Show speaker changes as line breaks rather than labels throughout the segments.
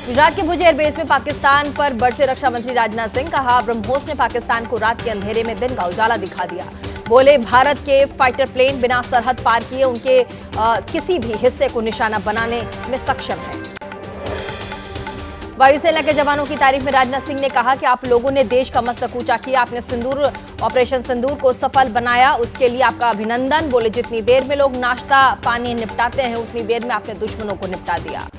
गुजरात के भुज एयरबेस में पाकिस्तान पर बरसे रक्षा मंत्री राजनाथ सिंह। कहा, ब्रह्मोस ने पाकिस्तान को रात के अंधेरे में दिन का उजाला दिखा दिया। बोले, भारत के फाइटर प्लेन बिना सरहद पार किए उनके किसी भी हिस्से को निशाना बनाने में सक्षम है। वायुसेना के जवानों की तारीफ में राजनाथ सिंह ने कहा कि आप लोगों ने देश का मस्तक ऊंचा किया, आपने ऑपरेशन सिंदूर को सफल बनाया, उसके लिए आपका अभिनंदन। बोले, जितनी देर में लोग नाश्ता पानी निपटाते हैं उतनी देर में आपने दुश्मनों को निपटा दिया।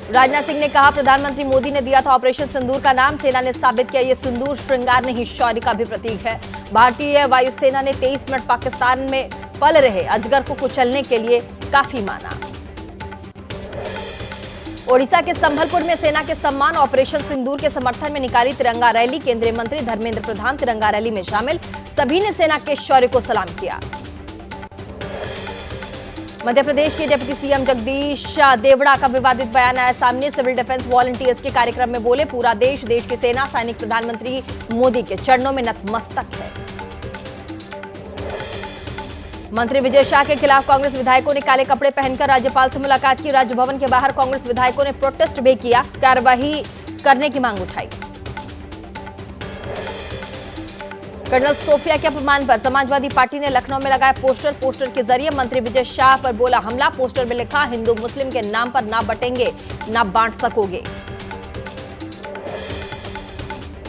राजनाथ सिंह ने कहा, प्रधानमंत्री मोदी ने दिया था ऑपरेशन सिंदूर का नाम, सेना ने साबित किया ये सिंदूर श्रृंगार नहीं शौर्य का भी प्रतीक है। भारतीय वायुसेना ने 23 मिनट पाकिस्तान में पल रहे अजगर को कुचलने के लिए काफी माना। ओडिशा के संबलपुर में सेना के सम्मान ऑपरेशन सिंदूर के समर्थन में निकाली तिरंगा रैली। केंद्रीय मंत्री धर्मेंद्र प्रधान तिरंगा रैली में शामिल, सभी ने सेना के शौर्य को सलाम किया। मध्य प्रदेश के डिप्टी सीएम जगदीश देवड़ा का विवादित बयान आया सामने। सिविल डिफेंस वॉलंटियर्स के कार्यक्रम में बोले, पूरा देश की सेना सैनिक प्रधानमंत्री मोदी के चरणों में नतमस्तक है। मंत्री विजय शाह के खिलाफ कांग्रेस विधायकों ने काले कपड़े पहनकर राज्यपाल से मुलाकात की। राजभवन के बाहर कांग्रेस विधायकों ने प्रोटेस्ट भी किया, कार्रवाई करने की मांग उठाई। कर्नल सोफिया के अपमान पर समाजवादी पार्टी ने लखनऊ में लगाया पोस्टर के जरिए मंत्री विजय शाह पर बोला हमला। पोस्टर में लिखा, हिंदू मुस्लिम के नाम पर ना बटेंगे ना बांट सकोगे।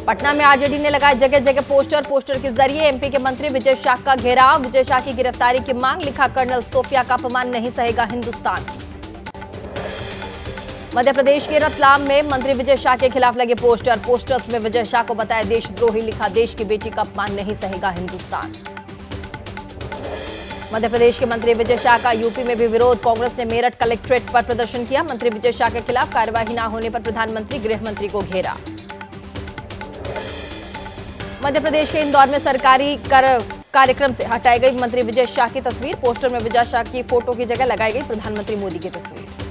पटना में आरजेडी ने लगाए जगह जगह पोस्टर के जरिए एमपी के मंत्री विजय शाह का घेराव। विजय शाह की गिरफ्तारी की मांग, लिखा, कर्नल सोफिया का अपमान नहीं सहेगा हिंदुस्तान। मध्य प्रदेश के रतलाम में मंत्री विजय शाह के खिलाफ लगे पोस्टर्स में विजय शाह को बताया देशद्रोही, लिखा, देश की बेटी का अपमान नहीं सहेगा हिंदुस्तान। मध्य प्रदेश के मंत्री विजय शाह का यूपी में भी विरोध। कांग्रेस ने मेरठ कलेक्ट्रेट पर प्रदर्शन किया। मंत्री विजय शाह के खिलाफ कार्रवाई न होने पर प्रधानमंत्री गृह मंत्री को घेरा। मध्य प्रदेश के इंदौर में सरकारी कार्यक्रम से हटाई गई मंत्री विजय शाह की तस्वीर। पोस्टर में विजय शाह की फोटो की जगह लगाई गई प्रधानमंत्री मोदी की तस्वीर।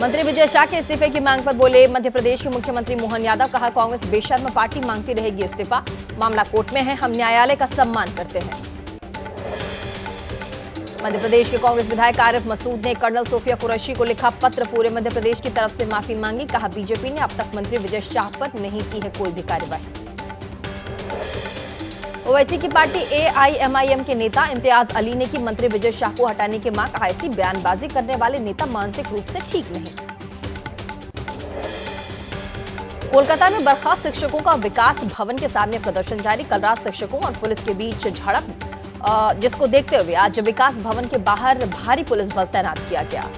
मंत्री विजय शाह के इस्तीफे की मांग पर बोले मध्य प्रदेश के मुख्यमंत्री मोहन यादव। कहा, कांग्रेस बेशर्म पार्टी मांगती रहेगी इस्तीफा, मामला कोर्ट में है, हम न्यायालय का सम्मान करते हैं। मध्य प्रदेश के कांग्रेस विधायक आरिफ मसूद ने कर्नल सोफिया कुरैशी को लिखा पत्र, पूरे मध्य प्रदेश की तरफ से माफी मांगी। कहा, बीजेपी ने अब तक मंत्री विजय शाह पर नहीं की है कोई भी कार्रवाई। ओवैसी की पार्टी एआईएमआईएम के नेता इम्तियाज अली ने की मंत्री विजय शाह को हटाने की मांग। कहा, ऐसी बयानबाजी करने वाले नेता मानसिक रूप से ठीक नहीं। कोलकाता में बर्खास्त शिक्षकों का विकास भवन के सामने प्रदर्शन जारी। कल रात शिक्षकों और पुलिस के बीच झड़प, जिसको देखते हुए आज विकास भवन के बाहर भारी पुलिस बल तैनात किया गया।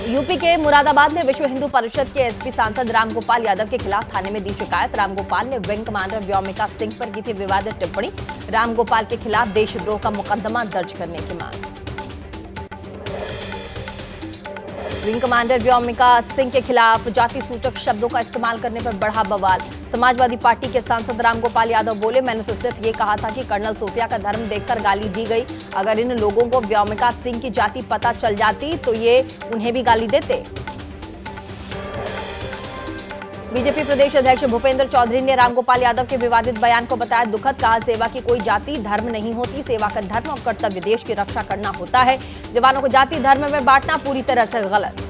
यूपी के मुरादाबाद में विश्व हिंदू परिषद के एसपी सांसद रामगोपाल यादव के खिलाफ थाने में दी शिकायत। रामगोपाल ने विंग कमांडर व्योमिका सिंह पर की थी विवादित टिप्पणी। रामगोपाल के खिलाफ देशद्रोह का मुकदमा दर्ज करने की मांग। विंग कमांडर व्योमिका सिंह के खिलाफ जाति सूचक शब्दों का इस्तेमाल करने पर बढ़ा बवाल। समाजवादी पार्टी के सांसद रामगोपाल यादव बोले, मैंने तो सिर्फ ये कहा था कि कर्नल सोफिया का धर्म देखकर गाली दी गई। अगर इन लोगों को व्योमिका सिंह की जाति पता चल जाती तो ये उन्हें भी गाली देते। बीजेपी प्रदेश अध्यक्ष भूपेंद्र चौधरी ने रामगोपाल यादव के विवादित बयान को बताया दुखद। कहा, सेवा की कोई जाति धर्म नहीं होती, सेवा का धर्म और कर्तव्य देश की रक्षा करना होता है। जवानों को जाति धर्म में बांटना पूरी तरह से गलत।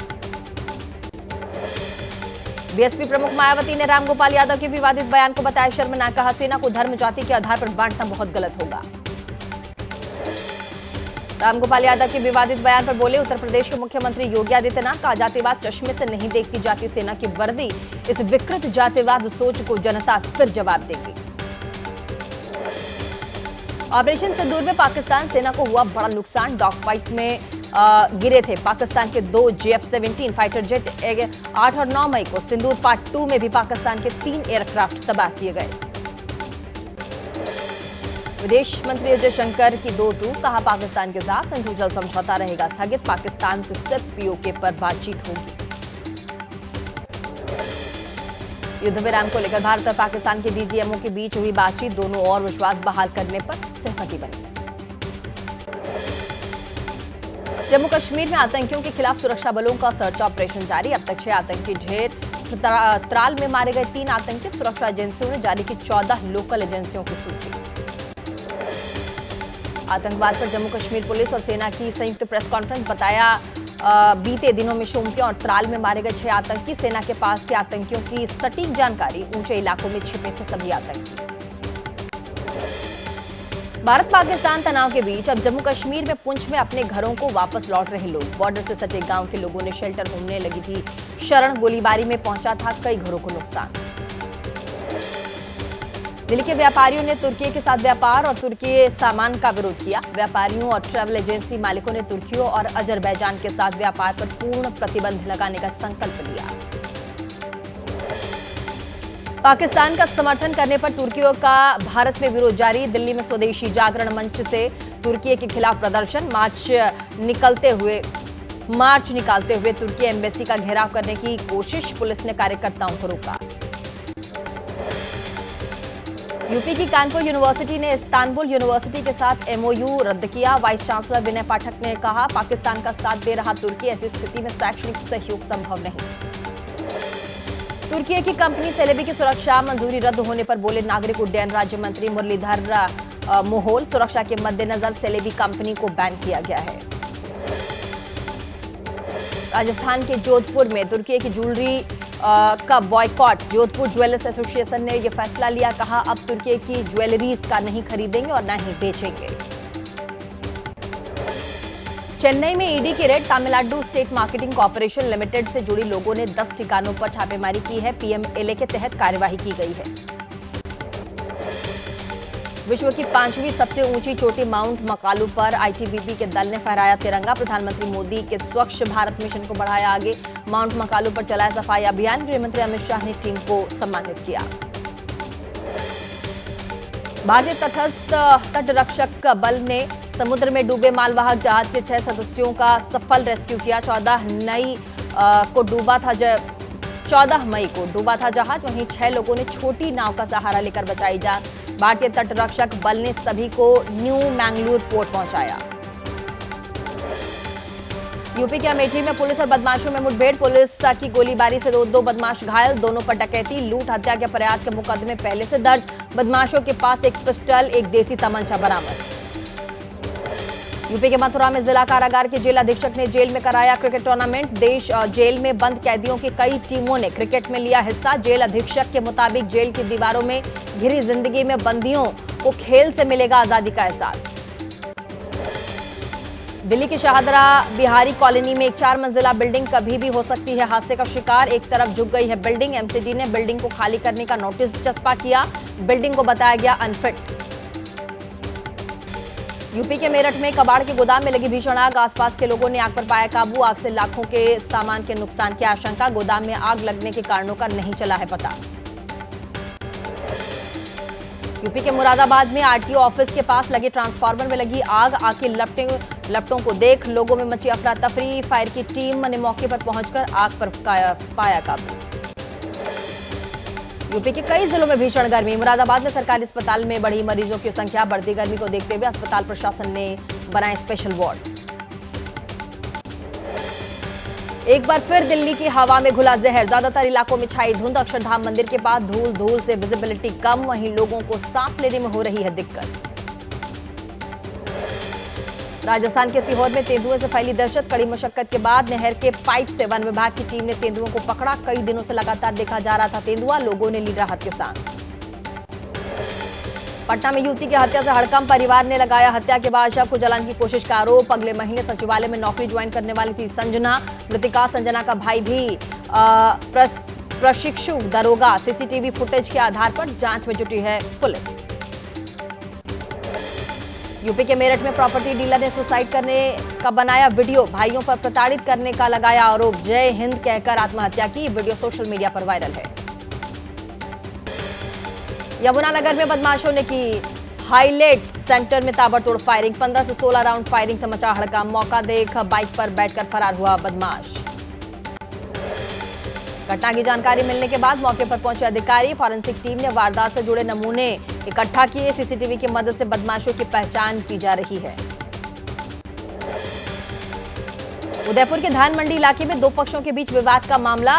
बीएसपी प्रमुख मायावती ने रामगोपाल यादव के विवादित बयान को बताया शर्मनाक। कहा, सेना को धर्म जाति के आधार पर बांटना बहुत गलत होगा। रामगोपाल यादव के विवादित बयान पर बोले उत्तर प्रदेश के मुख्यमंत्री योगी आदित्यनाथ। कहा, जातिवाद चश्मे से नहीं देखती जाती सेना की वर्दी। इस विकृत जातिवाद सोच को जनता फिर जवाब देगी। ऑपरेशन सिंदूर में पाकिस्तान सेना को हुआ बड़ा नुकसान। डॉग फाइट में गिरे थे पाकिस्तान के 2 JF-17 फाइटर जेट। 8 और 9 मई को सिंदूर पार्ट 2 में भी पाकिस्तान के 3 एयरक्राफ्ट तबाह किए गए। विदेश मंत्री अजय शंकर की 2 टूक। कहा, पाकिस्तान के साथ सिंधु जल समझौता रहेगा स्थगित। पाकिस्तान से सिर्फ पीओके पर बातचीत होगी। युद्ध विराम को लेकर भारत और पाकिस्तान के डीजीएमओ के बीच हुई बातचीत। दोनों और विश्वास बहाल करने पर सहमति बनी। जम्मू कश्मीर में आतंकियों के खिलाफ सुरक्षा बलों का सर्च ऑपरेशन जारी। अब तक 6 आतंकी ढेर। त्राल में मारे गए 3 आतंकी। सुरक्षा एजेंसियों ने जारी की 14 लोकल एजेंसियों की सूची। आतंकवाद पर जम्मू कश्मीर पुलिस और सेना की संयुक्त प्रेस कॉन्फ्रेंस। बताया बीते दिनों में शोपियां और त्राल में मारे गए 6 आतंकी। सेना के पास थी आतंकियों की सटीक जानकारी। ऊंचे इलाकों में छिपे थे सभी आतंकी। भारत पाकिस्तान तनाव के बीच अब जम्मू कश्मीर में पुंछ में अपने घरों को वापस लौट रहे लोग। बॉर्डर से सटे गांव के लोगों ने शेल्टर ढूंढने लगी थी शरण। गोलीबारी में पहुंचा था कई घरों को नुकसान। दिल्ली के व्यापारियों ने तुर्की के साथ व्यापार और तुर्की सामान का विरोध किया। व्यापारियों और ट्रैवल एजेंसी मालिकों ने तुर्कियों और अजरबैजान के साथ व्यापार पर पूर्ण प्रतिबंध लगाने का संकल्प लिया। पाकिस्तान का समर्थन करने पर तुर्कियों का भारत में विरोध जारी। दिल्ली में स्वदेशी जागरण मंच से तुर्की के खिलाफ प्रदर्शन। मार्च निकालते हुए तुर्की एम्बेसी का घेराव करने की कोशिश। पुलिस ने कार्यकर्ताओं को रोका। यूपी की कानपुर यूनिवर्सिटी ने इस्तांबुल यूनिवर्सिटी के साथ एमओयू रद्द किया। वाइस चांसलर विनय पाठक ने कहा, पाकिस्तान का साथ दे रहा तुर्की, ऐसी स्थिति में शैक्षणिक सहयोग संभव नहीं। तुर्की की कंपनी सेलेबी की सुरक्षा मंजूरी रद्द होने पर बोले नागरिक उड्डयन राज्य मंत्री मुरलीधर मोहोल। सुरक्षा के मद्देनजर सेलेबी कंपनी को बैन किया गया है। राजस्थान के जोधपुर में तुर्की की ज्वेलरी का बॉयकॉट। जोधपुर ज्वेलर्स एसोसिएशन ने यह फैसला लिया। कहा, अब तुर्की की ज्वेलरीज का नहीं खरीदेंगे और न ही बेचेंगे। चेन्नई में ईडी की red. Tamil Nadu state marketing corporation limited से जुड़ी लोगों ने 10 ठिकानों पर छापेमारी की है। पीएमएलए के तहत कार्यवाही की गई है। विश्व की 5वीं सबसे ऊंची चोटी माउंट मकालू पर आईटीबीपी के दल ने फहराया तिरंगा। प्रधानमंत्री मोदी के स्वच्छ भारत मिशन को बढ़ाया आगे। माउंट मकालू पर चलाया सफाई अभियान। गृहमंत्री अमित शाह ने टीम को सम्मानित किया। भारतीय तटस्थ तटरक्षक बल ने समुद्र में डूबे मालवाहक जहाज के 6 सदस्यों का सफल रेस्क्यू किया। 14 मई को डूबा था जहाज। वहीं 6 लोगों ने छोटी नाव का सहारा लेकर बचाई जान। भारतीय तटरक्षक बल ने सभी को न्यू मैंगलोर पोर्ट पहुंचाया। यूपी के अमेठी में पुलिस और बदमाशों में मुठभेड़। पुलिस की गोलीबारी से दो बदमाश घायल। दोनों पर डकैती, लूट, हत्या के प्रयास के मुकदमे पहले से दर्ज। बदमाशों के पास एक पिस्टल, एक देसी तमंचा बरामद। यूपी के मथुरा में जिला कारागार के जेल अधीक्षक ने जेल में कराया क्रिकेट टूर्नामेंट। जेल में बंद कैदियों की कई टीमों ने क्रिकेट में लिया हिस्सा। जेल अधीक्षक के मुताबिक जेल की दीवारों में घिरी जिंदगी में बंदियों को खेल से मिलेगा आजादी का एहसास। दिल्ली की शाहदरा बिहारी कॉलोनी में एक 4 मंजिला बिल्डिंग कभी भी हो सकती है हादसे का शिकार। एक तरफ झुक गई है बिल्डिंग। एमसीडी ने बिल्डिंग को खाली करने का नोटिस चस्पा किया। बिल्डिंग को बताया गया अनफिट। यूपी के मेरठ में कबाड़ के गोदाम में लगी भीषण आग। आसपास के लोगों ने आग पर पाया काबू। आग से लाखों के सामान के नुकसान की आशंका। गोदाम में आग लगने के कारणों का नहीं चला है पता। यूपी के मुरादाबाद में आरटीओ ऑफिस के पास लगे ट्रांसफार्मर में लगी आग। आग की लपटों को देख लोगों में मची अफरा तफरी। फायर की टीम ने मौके पर पहुंचकर आग पर पाया काबू। यूपी के कई जिलों में भीषण गर्मी। मुरादाबाद में सरकारी अस्पताल में बढ़ी मरीजों की संख्या। बढ़ती गर्मी को देखते हुए अस्पताल प्रशासन ने बनाए स्पेशल वार्ड्स। एक बार फिर दिल्ली की हवा में घुला जहर। ज्यादातर इलाकों में छाई धुंध। अक्षरधाम मंदिर के पास धूल से विजिबिलिटी कम। वहीं लोगों को सांस लेने में हो रही है दिक्कत। राजस्थान के सीहोर में तेंदुओं से फैली दहशत। कड़ी मशक्कत के बाद नहर के पाइप से वन विभाग की टीम ने तेंदुओं को पकड़ा। कई दिनों से लगातार देखा जा रहा था तेंदुआ। लोगों ने ली राहत की सांस। पटना में युवती की हत्या से हड़कंप। परिवार ने लगाया हत्या के बाद शव को जलाने की कोशिश का आरोप। अगले महीने सचिवालय में नौकरी ज्वाइन करने वाली थी संजना। मृतिका संजना का भाई भी प्रशिक्षु दरोगा। सीसीटीवी फुटेज के आधार पर जांच में जुटी है पुलिस। यूपी के मेरठ में प्रॉपर्टी डीलर ने सुसाइड करने का बनाया वीडियो। भाइयों पर प्रताड़ित करने का लगाया आरोप। जय हिंद कहकर आत्महत्या की। वीडियो सोशल मीडिया पर वायरल है। यमुनानगर में बदमाशों ने की हाईलाइट सेंटर में ताबड़तोड़ फायरिंग। 15 से 16 राउंड फायरिंग से मचा हड़कंप। मौका देख बाइक पर बैठकर फरार हुआ बदमाश। घटना की जानकारी मिलने के बाद मौके पर पहुंचे अधिकारी। फॉरेंसिक टीम ने वारदात से जुड़े नमूने इकट्ठा किए। सीसीटीवी की मदद से बदमाशों की पहचान की जा रही है। उदयपुर के धान मंडी इलाके में 2 पक्षों के बीच विवाद का मामला।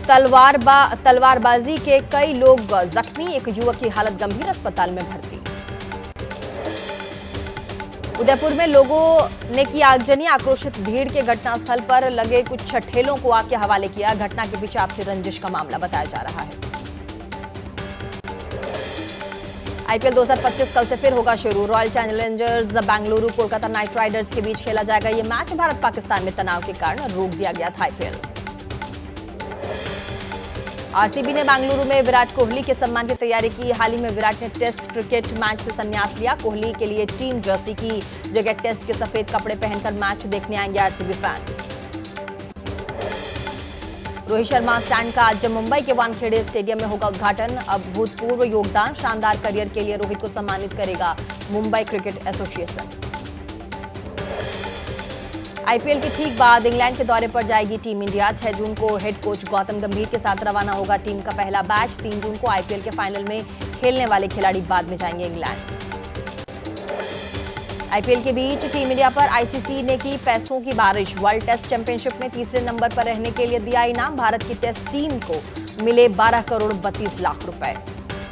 तलवारबाजी के कई लोग जख्मी। एक युवक की हालत गंभीर, अस्पताल में भर्ती। उदयपुर में लोगों ने की आगजनी, आक्रोशित भीड़ के घटनास्थल पर लगे कुछ ठेलों को आग के हवाले किया। घटना के पीछे आपसी रंजिश का मामला बताया जा रहा है। आईपीएल 2025 कल से फिर होगा शुरू। Royal Challengers Bengaluru Kolkata night Riders के बीच खेला जाएगा ये मैच। भारत पाकिस्तान में तनाव के कारण रोक दिया गया था आईपीएल। आरसीबी ने बेंगलुरु में विराट कोहली के सम्मान की तैयारी की। हाल ही में विराट ने टेस्ट क्रिकेट मैच से संन्यास लिया। कोहली के लिए टीम जर्सी की जगह टेस्ट के सफेद कपड़े पहनकर मैच देखने आएंगे RCB fans. Rohit Sharma stand का आज मुंबई के वानखेड़े स्टेडियम में होगा उद्घाटन। अब भूतपूर्व योगदान, शानदार करियर के लिए रोहित को सम्मानित करेगा मुंबई क्रिकेट एसोसिएशन। आईपीएल के ठीक बाद इंग्लैंड के दौरे पर जाएगी टीम इंडिया। 6 जून को हेड कोच गौतम गंभीर के साथ रवाना होगा टीम का पहला बैच। 3 जून को आईपीएल के फाइनल में खेलने वाले खिलाड़ी बाद में जाएंगे इंग्लैंड। आईपीएल के बीच टीम इंडिया पर आईसीसी ने की पैसों की बारिश। वर्ल्ड टेस्ट चैंपियनशिप में तीसरे नंबर पर रहने के लिए दिया इनाम। भारत की टेस्ट टीम को मिले 12 करोड़ 32 लाख रुपए।